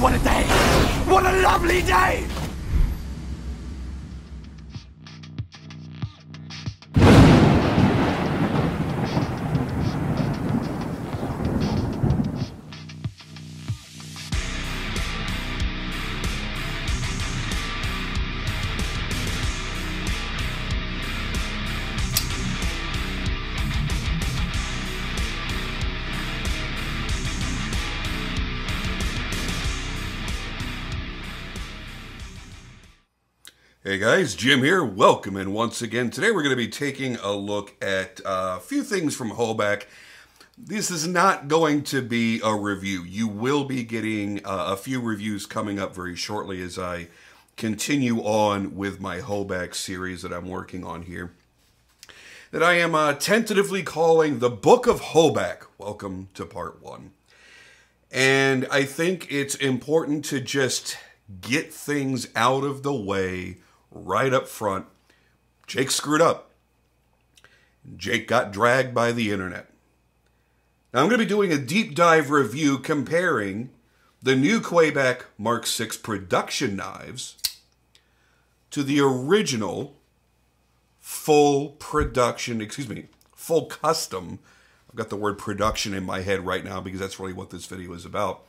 what a day! What a lovely day! Hey guys, Jim here. Welcome in once again. Today we're going to be taking a look at a few things from Hoback. This is not going to be a review. You will be getting a few reviews coming up very shortly as I continue on with my Hoback series that I'm working on here, that I am tentatively calling the Book of Hoback. Welcome to part 1. And I think it's important to just get things out of the way right up front. Jake screwed up. Jake got dragged by the internet. Now I'm going to be doing a deep dive review comparing the new Hoback Mark VI production knives to the original full custom. I've got the word production in my head right now because that's really what this video is about.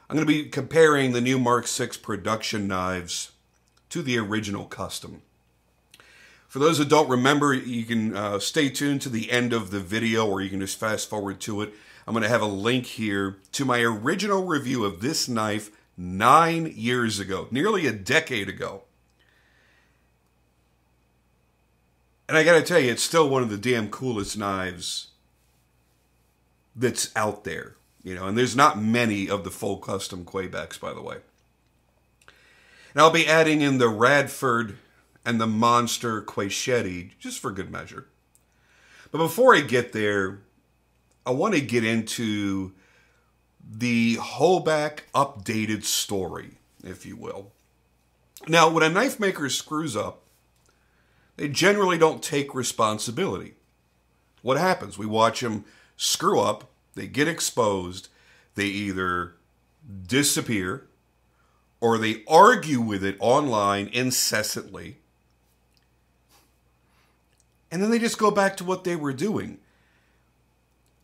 I'm going to be comparing the new Mark VI production knives to the original custom. For those that don't remember, you can stay tuned to the end of the video, or you can just fast forward to it. I'm going to have a link here to my original review of this knife 9 years ago, nearly a decade ago. And I got to tell you, it's still one of the damn coolest knives that's out there. You know, and there's not many of the full custom Hobacks, by the way. And I'll be adding in the Radford and the Monster Quachetti, just for good measure. But before I get there, I want to get into the Hoback updated story, if you will. Now, when a knife maker screws up, they generally don't take responsibility. What happens? We watch them screw up, they get exposed, they either disappear, or they argue with it online incessantly, and then they just go back to what they were doing.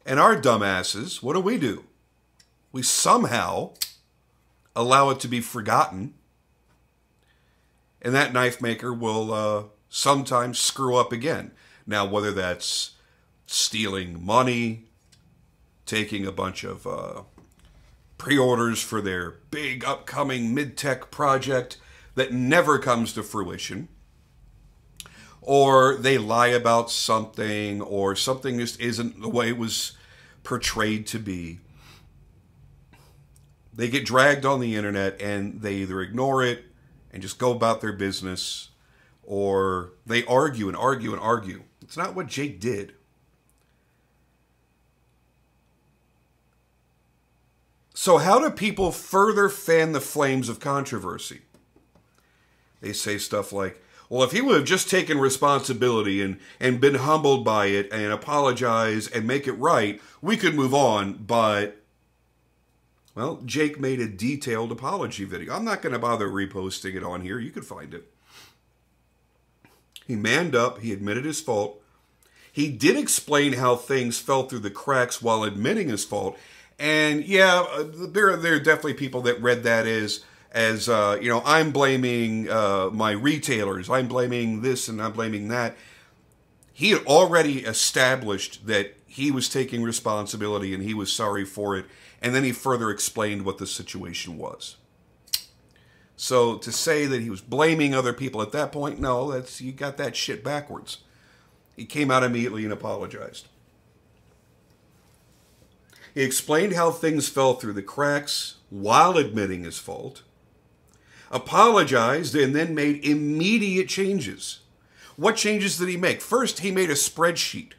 And our dumbasses, what do? We somehow allow it to be forgotten, and that knife maker will sometimes screw up again. Now, whether that's stealing money, taking a bunch of pre-orders for their big upcoming mid-tech project that never comes to fruition, or they lie about something, or something just isn't the way it was portrayed to be. They get dragged on the internet and they either ignore it and just go about their business, or they argue and argue and argue. It's not what Jake did. So how do people further fan the flames of controversy? They say stuff like, well, if he would have just taken responsibility and been humbled by it and apologize and make it right, we could move on. But, well, Jake made a detailed apology video. I'm not going to bother reposting it on here. You could find it. He manned up. He admitted his fault. He did explain how things fell through the cracks while admitting his fault. And yeah, there are definitely people that read that as you know, I'm blaming my retailers, I'm blaming this and I'm blaming that. He had already established that he was taking responsibility and he was sorry for it, and then he further explained what the situation was. So to say that he was blaming other people at that point, no, you got that shit backwards. He came out immediately and apologized. He explained how things fell through the cracks while admitting his fault, apologized, and then made immediate changes. What changes did he make? First, he made a spreadsheet,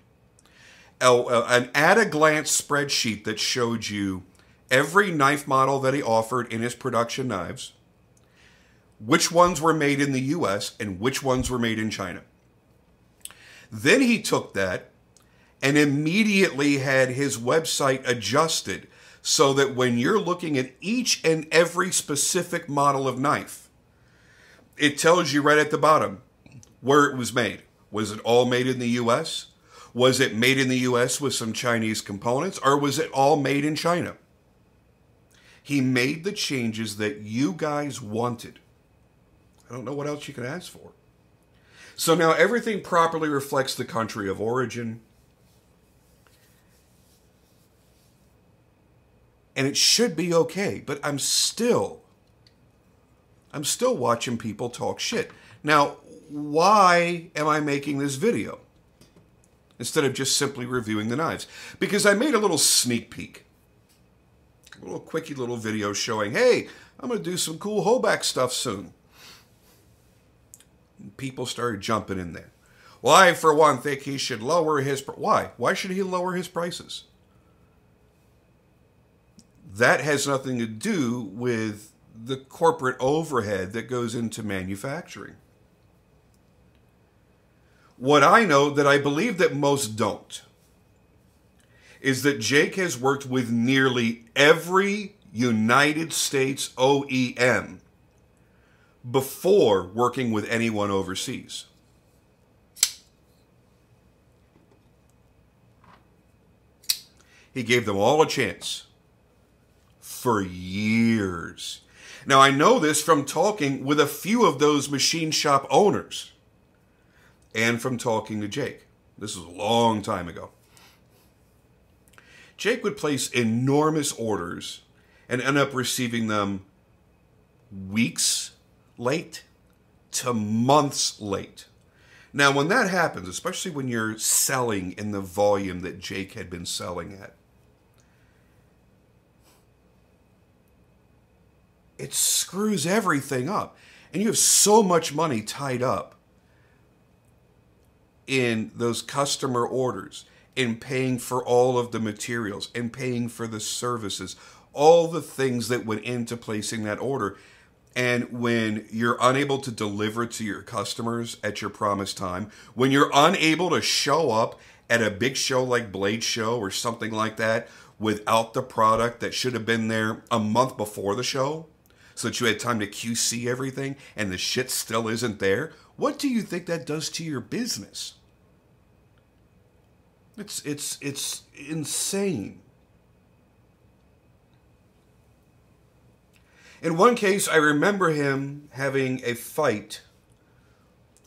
an at-a-glance spreadsheet that showed you every knife model that he offered in his production knives, which ones were made in the US and which ones were made in China. Then he took that and immediately had his website adjusted so that when you're looking at each and every specific model of knife, it tells you right at the bottom where it was made. Was it all made in the U.S.? Was it made in the U.S. with some Chinese components, or was it all made in China? He made the changes that you guys wanted. I don't know what else you can ask for. So now everything properly reflects the country of origin. And it should be okay, but I'm still watching people talk shit. Now, why am I making this video instead of just simply reviewing the knives? Because I made a little sneak peek, a little quickie little video showing, hey, I'm going to do some cool Hoback stuff soon. And people started jumping in there. Well, I, for one, think he should lower his... Why? Why should he lower his prices? That has nothing to do with the corporate overhead that goes into manufacturing. What I know that I believe that most don't is that Jake has worked with nearly every United States OEM before working with anyone overseas. He gave them all a chance for years. Now, I know this from talking with a few of those machine shop owners and from talking to Jake. This was a long time ago. Jake would place enormous orders and end up receiving them weeks late to months late. Now, when that happens, especially when you're selling in the volume that Jake had been selling at, it screws everything up. And you have so much money tied up in those customer orders, in paying for all of the materials, and paying for the services, all the things that went into placing that order. And when you're unable to deliver to your customers at your promised time, when you're unable to show up at a big show like Blade Show or something like that without the product that should have been there a month before the show, so that you had time to QC everything, and the shit still isn't there, what do you think that does to your business? It's insane. In one case, I remember him having a fight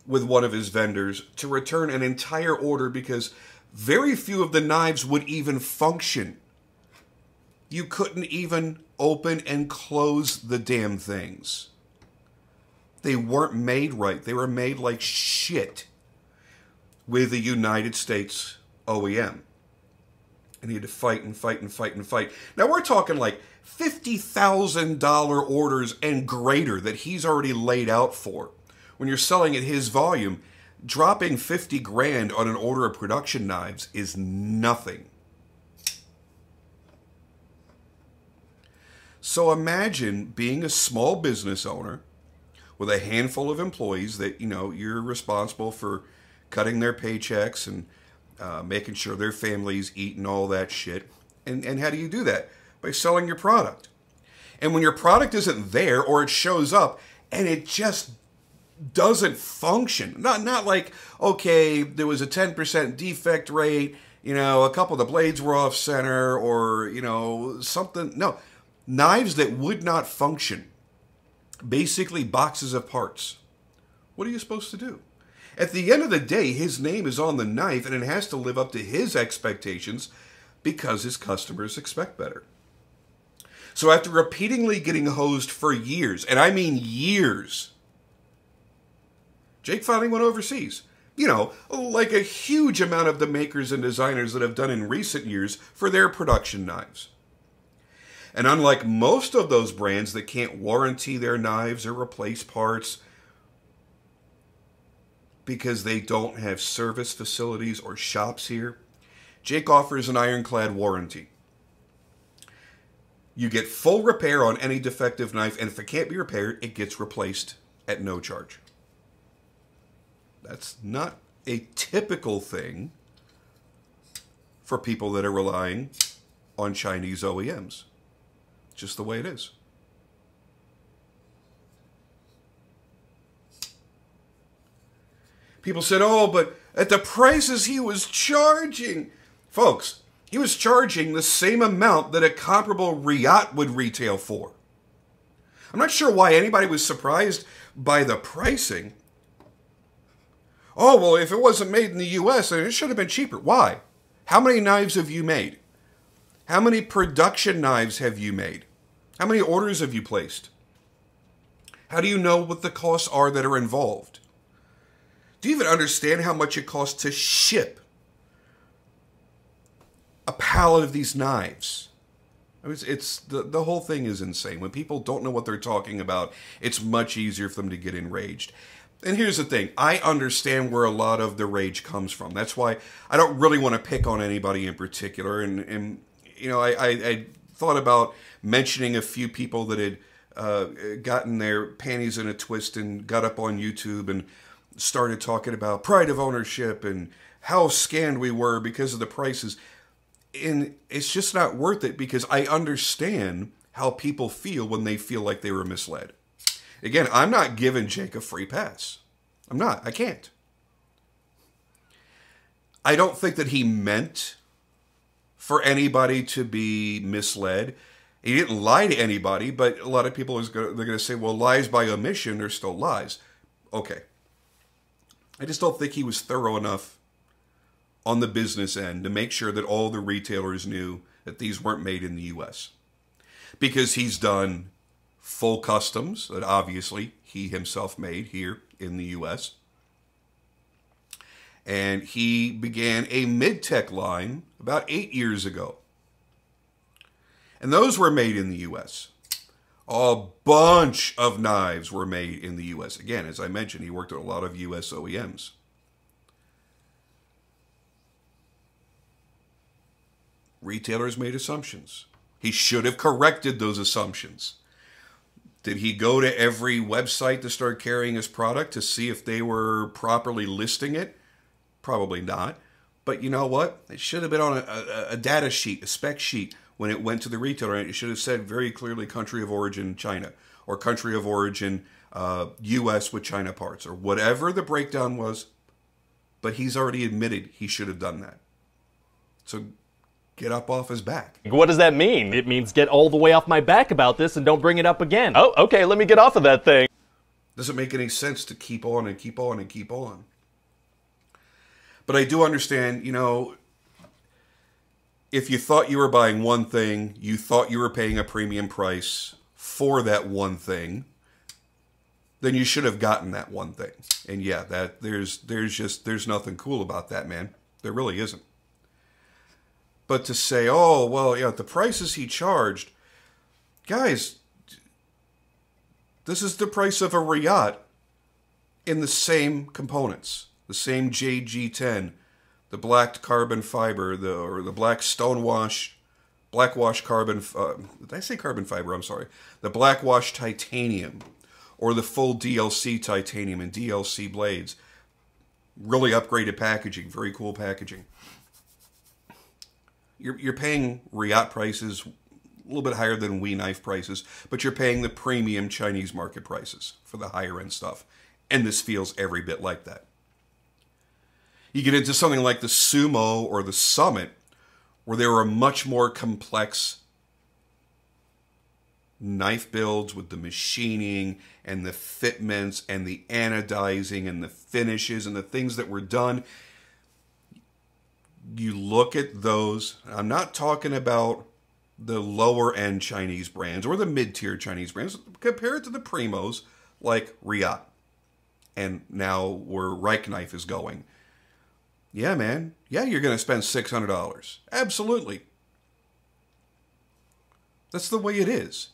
with one of his vendors to return an entire order because very few of the knives would even function. You couldn't even open and close the damn things. They weren't made right. They were made like shit with the United States OEM. And he had to fight and fight and fight and fight. Now we're talking like $50,000 orders and greater that he's already laid out for. When you're selling at his volume, dropping 50 grand on an order of production knives is nothing. So imagine being a small business owner with a handful of employees that, you know, you're responsible for cutting their paychecks and making sure their families eat and all that shit. And how do you do that? By selling your product. And when your product isn't there or it shows up and it just doesn't function, not like, okay, there was a 10% defect rate, you know, a couple of the blades were off center or, you know, something. No, knives that would not function. Basically boxes of parts. What are you supposed to do? At the end of the day, his name is on the knife and it has to live up to his expectations because his customers expect better. So after repeatedly getting hosed for years, and I mean years, Jake finally went overseas. You know, like a huge amount of the makers and designers that have done in recent years for their production knives. And unlike most of those brands that can't warranty their knives or replace parts because they don't have service facilities or shops here, Jake offers an ironclad warranty. You get full repair on any defective knife, and if it can't be repaired, it gets replaced at no charge. That's not a typical thing for people that are relying on Chinese OEMs. Just the way it is. People said, oh, but at the prices he was charging. Folks, he was charging the same amount that a comparable Riot would retail for. I'm not sure why anybody was surprised by the pricing. Oh, well, if it wasn't made in the U.S., then it should have been cheaper. Why? How many knives have you made? How many production knives have you made? How many orders have you placed? How do you know what the costs are that are involved? Do you even understand how much it costs to ship a pallet of these knives? I mean, the whole thing is insane. When people don't know what they're talking about, it's much easier for them to get enraged. And here's the thing. I understand where a lot of the rage comes from. That's why I don't really want to pick on anybody in particular. And you know, I thought about mentioning a few people that had gotten their panties in a twist and got up on YouTube and started talking about pride of ownership and how scanned we were because of the prices. And it's just not worth it because I understand how people feel when they feel like they were misled. Again, I'm not giving Jake a free pass. I'm not. I can't. I don't think that he meant for anybody to be misled. He didn't lie to anybody, but a lot of people they're going to say, well, lies by omission are still lies. Okay. I just don't think he was thorough enough on the business end to make sure that all the retailers knew that these weren't made in the U.S. Because he's done full customs that obviously he himself made here in the U.S. And he began a mid-tech line about 8 years ago. And those were made in the U.S. A bunch of knives were made in the U.S. Again, as I mentioned, he worked with a lot of U.S. OEMs. Retailers made assumptions. He should have corrected those assumptions. Did he go to every website to start carrying his product to see if they were properly listing it? Probably not. But you know what? It should have been on a data sheet, a spec sheet, when it went to the retailer. It should have said very clearly country of origin China or country of origin U.S. with China parts or whatever the breakdown was. But he's already admitted he should have done that. So get up off his back. What does that mean? It means get all the way off my back about this and don't bring it up again. Oh, okay, let me get off of that thing. Doesn't make any sense to keep on and keep on and keep on. But I do understand, you know, if you thought you were buying one thing, you thought you were paying a premium price for that one thing, then you should have gotten that one thing. And yeah, that there's nothing cool about that, man. There really isn't. But to say, oh, well, yeah, the prices he charged, guys, this is the price of a Riot in the same components, the same JG10, the black carbon fiber, or the black black wash carbon, did I say carbon fiber? I'm sorry. The black wash titanium, or the full DLC titanium and DLC blades. Really upgraded packaging, very cool packaging. You're paying Riot prices a little bit higher than We Knife prices, but you're paying the premium Chinese market prices for the higher end stuff. And this feels every bit like that. You get into something like the Sumo or the Summit, where there are much more complex knife builds with the machining and the fitments and the anodizing and the finishes and the things that were done. You look at those, I'm not talking about the lower end Chinese brands or the mid-tier Chinese brands. Compare it to the primos like Riot and now where Reich Knife is going. Yeah, man. Yeah, you're going to spend $600. Absolutely. That's the way it is.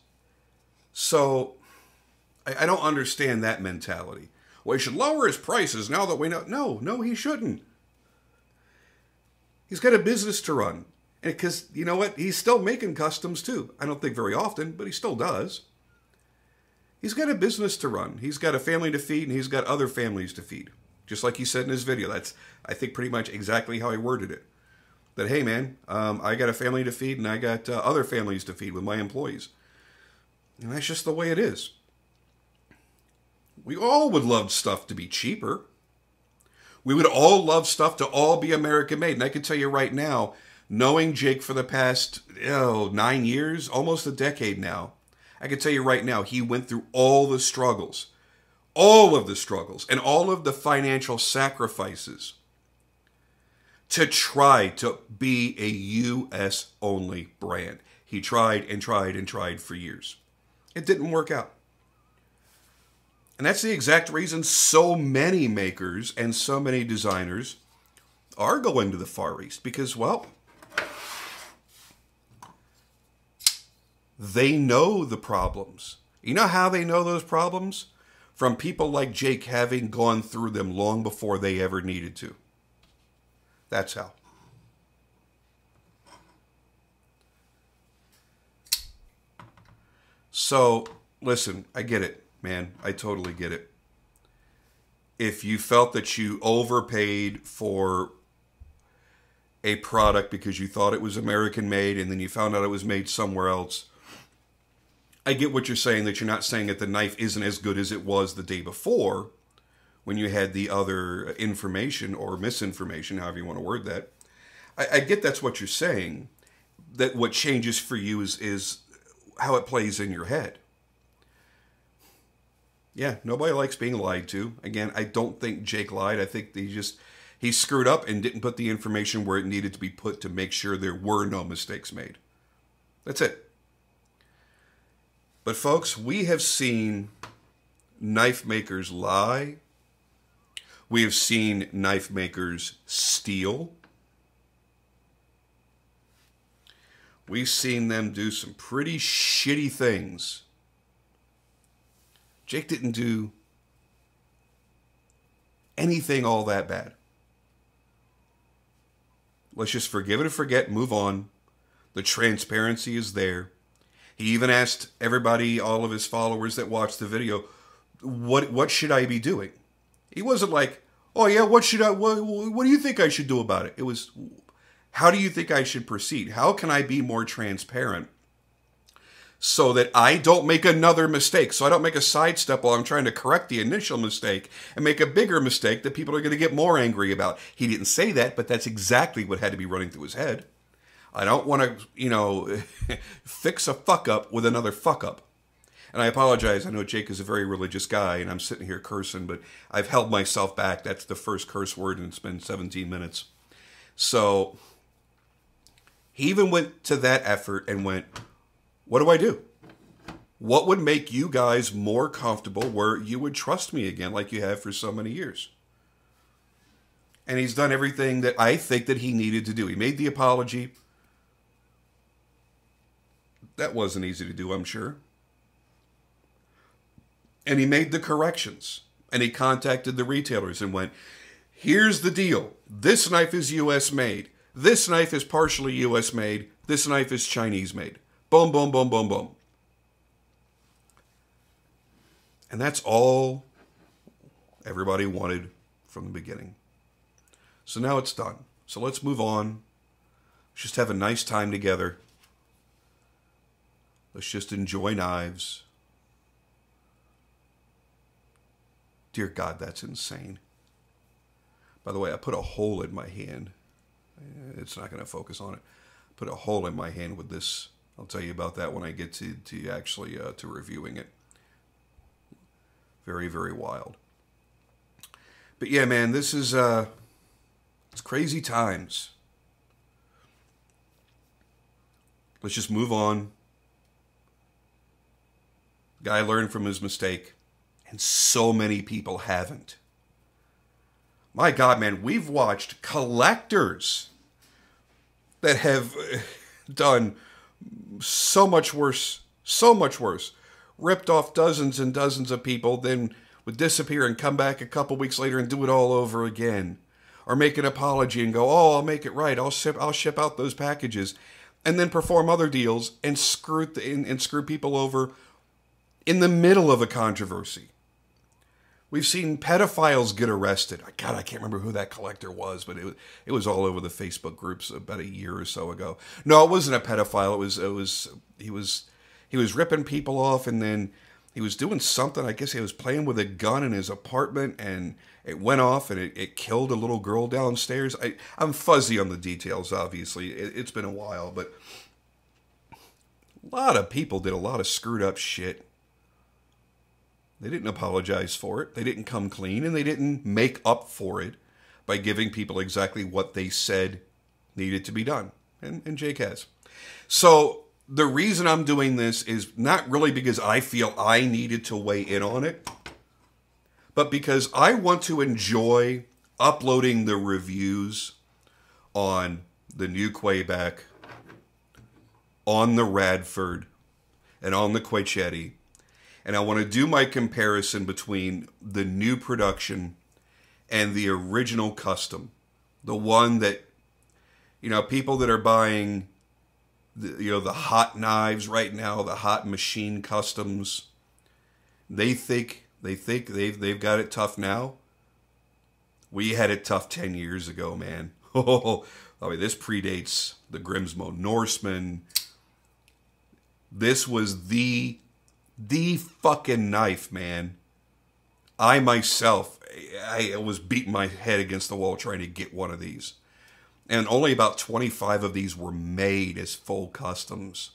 So I don't understand that mentality. Well, he should lower his prices now that we know. No, he shouldn't. He's got a business to run. And because, you know what? He's still making customs too. I don't think very often, but he still does. He's got a business to run. He's got a family to feed, and he's got other families to feed. Just like he said in his video. That's, I think, pretty much exactly how he worded it. that, hey, man, I got a family to feed and I got other families to feed with my employees. And that's just the way it is. We all would love stuff to be cheaper. We would all love stuff to all be American made. And I can tell you right now, knowing Jake for the past 9 years, almost a decade now, I can tell you right now, he went through all the struggles, and all of the financial sacrifices to try to be a U.S. only brand. He tried and tried and tried for years. It didn't work out. And that's the exact reason so many makers and so many designers are going to the Far East. Because, well, they know the problems. You know how they know those problems? From people like Jake having gone through them long before they ever needed to. That's how. So, listen, I get it. Man, I totally get it. If you felt that you overpaid for a product because you thought it was American made and then you found out it was made somewhere else, I get what you're saying, that you're not saying that the knife isn't as good as it was the day before when you had the other information or misinformation, however you want to word that. I get that's what you're saying, that what changes for you is how it plays in your head. Yeah, nobody likes being lied to. Again, I don't think Jake lied. I think he screwed up and didn't put the information where it needed to be put to make sure there were no mistakes made. That's it. But folks, we have seen knife makers lie. We have seen knife makers steal. We've seen them do some pretty shitty things. Jake didn't do anything all that bad. Let's just forgive it and forget, move on. The transparency is there. He even asked everybody, all of his followers that watched the video, what should I be doing? He wasn't like, oh yeah, what do you think I should do about it? It was, how do you think I should proceed? How can I be more transparent so that I don't make another mistake, so I don't make a sidestep while I'm trying to correct the initial mistake and make a bigger mistake that people are going to get more angry about? He didn't say that, but that's exactly what had to be running through his head. I don't want to, fix a fuck up with another fuck up. And I apologize. I know Jake is a very religious guy, and I'm sitting here cursing, but I've held myself back. That's the first curse word, and it's been 17 minutes. So he even went to that effort and went, what do I do? What would make you guys more comfortable where you would trust me again like you have for so many years? And he's done everything that I think that he needed to do. He made the apology. That wasn't easy to do, I'm sure. And he made the corrections. And he contacted the retailers and went, here's the deal. This knife is U.S. made. This knife is partially U.S. made. This knife is Chinese made. Boom, boom, boom, boom, boom. And that's all everybody wanted from the beginning. So now it's done. So let's move on. Let's just have a nice time together. Let's just enjoy knives. Dear God, that's insane. By the way, I put a hole in my hand. It's not going to focus on it. Put a hole in my hand with this. I'll tell you about that when I get to actually to reviewing it. Very, very wild. But yeah, man, this is it's crazy times. Let's just move on. Guy learned from his mistake, and so many people haven't. My God, man, we've watched collectors that have done so much worse, ripped off dozens and dozens of people, then would disappear and come back a couple weeks later and do it all over again. Or make an apology and go, oh, I'll make it right. I'll ship out those packages. And then perform other deals and screw people over in the middle of a controversy. We've seen pedophiles get arrested. God, I can't remember who that collector was, but it was all over the Facebook groups about a year or so ago. No, it wasn't a pedophile. He was ripping people off, and then he was doing something. I guess he was playing with a gun in his apartment, and it went off, and it killed a little girl downstairs. I'm fuzzy on the details, obviously. It's been a while, but a lot of people did a lot of screwed up shit. They didn't apologize for it. They didn't come clean, and they didn't make up for it by giving people exactly what they said needed to be done. And Jake has. So the reason I'm doing this is not really because I feel I needed to weigh in on it, but because I want to enjoy uploading the reviews on the new Quayback, on the Radford, and on the Quaychetti. And I want to do my comparison between the new production and the original custom. The one that, people that are buying, the hot knives right now, the hot machine customs, they think they've got it tough now. We had it tough 10 years ago, man. I mean, this predates the Grimsmo Norseman. This was the fucking knife, man. I myself, I was beating my head against the wall trying to get one of these. And only about 25 of these were made as full customs.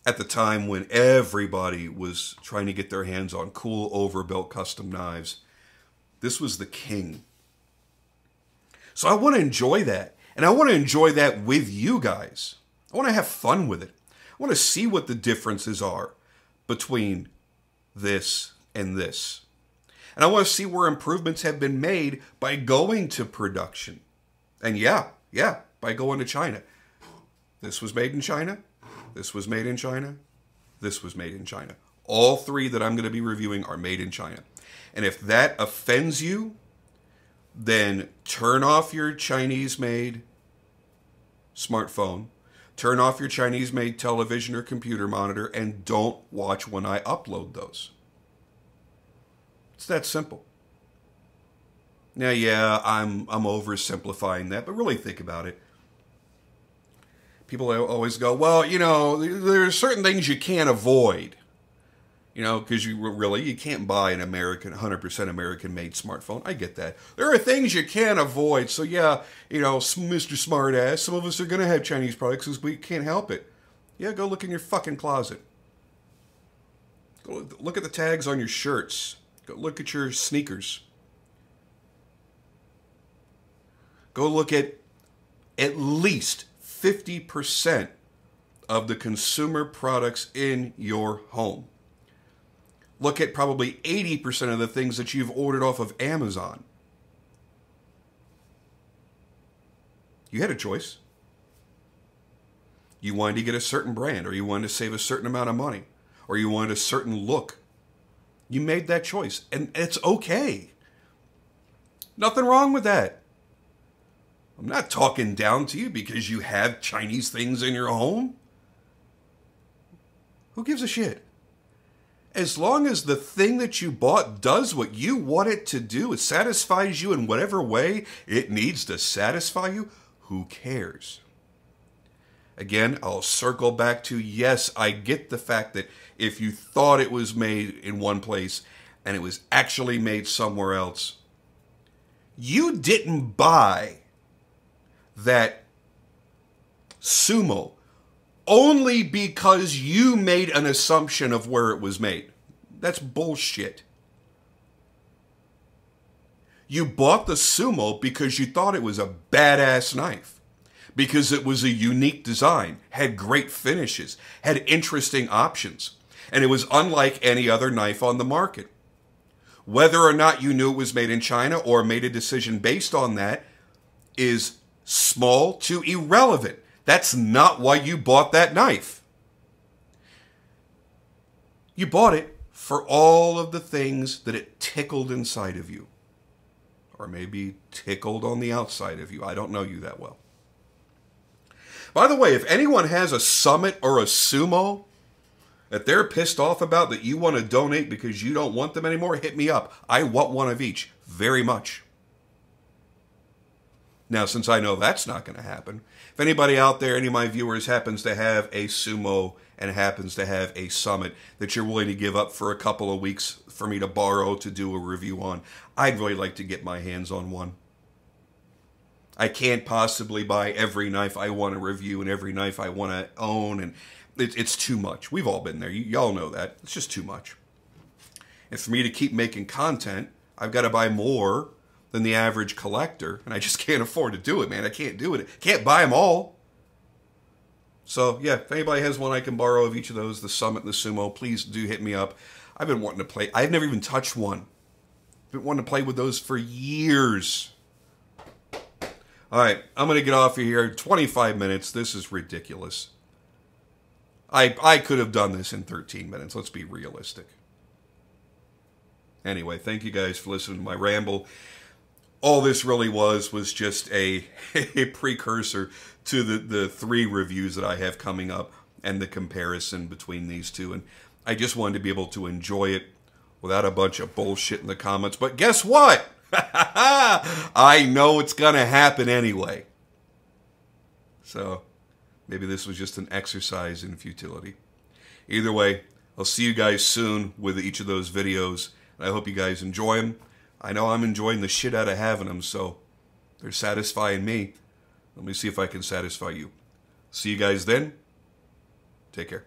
At the time when everybody was trying to get their hands on cool overbuilt custom knives, this was the king. So I want to enjoy that. And I want to enjoy that with you guys. I want to have fun with it. I want to see what the differences are between this and this. And I want to see where improvements have been made by going to production. And yeah, by going to China. This was made in China. This was made in China. This was made in China. All three that I'm going to be reviewing are made in China. And if that offends you, then turn off your Chinese-made smartphone, turn off your Chinese-made television or computer monitor, and don't watch when I upload those. It's that simple. Now, yeah, I'm oversimplifying that, but really think about it. People always go, well, there are certain things you can't avoid. Because you can't buy an 100% American-made smartphone. I get that. There are things you can't avoid. So yeah, Mr. Smartass, some of us are going to have Chinese products because we can't help it. Yeah, go look in your fucking closet. Go look at the tags on your shirts. Go look at your sneakers. Go look at least 50% of the consumer products in your home. Look at probably 80% of the things that you've ordered off of Amazon. You had a choice. You wanted to get a certain brand, or you wanted to save a certain amount of money, or you wanted a certain look. You made that choice, and it's okay. Nothing wrong with that. I'm not talking down to you because you have Chinese things in your home. Who gives a shit? As long as the thing that you bought does what you want it to do, it satisfies you in whatever way it needs to satisfy you, who cares? Again, I'll circle back to, yes, I get the fact that if you thought it was made in one place and it was actually made somewhere else, you didn't buy that sumo only because you made an assumption of where it was made. That's bullshit. You bought the sumo because you thought it was a badass knife, because it was a unique design, had great finishes, had interesting options, and it was unlike any other knife on the market. Whether or not you knew it was made in China or made a decision based on that is small to irrelevant. That's not why you bought that knife. You bought it for all of the things that it tickled inside of you. Or maybe tickled on the outside of you. I don't know you that well. By the way, if anyone has a Summit or a Sumo, that they're pissed off about that you want to donate because you don't want them anymore, hit me up. I want one of each. Very much. Now, since I know that's not going to happen, if anybody out there, any of my viewers, happens to have a sumo and happens to have a summit that you're willing to give up for a couple of weeks for me to borrow to do a review on, I'd really like to get my hands on one. I can't possibly buy every knife I want to review and every knife I want to own, and it's too much. We've all been there. Y'all know that. It's just too much. And for me to keep making content, I've got to buy more than the average collector, and I just can't afford to do it, man. I can't do it. Can't buy them all. So, yeah, if anybody has one I can borrow of each of those, the Summit and the Sumo, please do hit me up. I've been wanting to play. I've never even touched one. I've been wanting to play with those for years. All right, I'm going to get off of here. 25 minutes. This is ridiculous. I could have done this in 13 minutes. Let's be realistic. Anyway, thank you guys for listening to my ramble. All this really was just a precursor to the 3 reviews that I have coming up and the comparison between these two. And I just wanted to be able to enjoy it without a bunch of bullshit in the comments. But guess what? I know it's going to happen anyway. So maybe this was just an exercise in futility. Either way, I'll see you guys soon with each of those videos. And I hope you guys enjoy them. I know I'm enjoying the shit out of having them, so they're satisfying me. Let me see if I can satisfy you. See you guys then. Take care.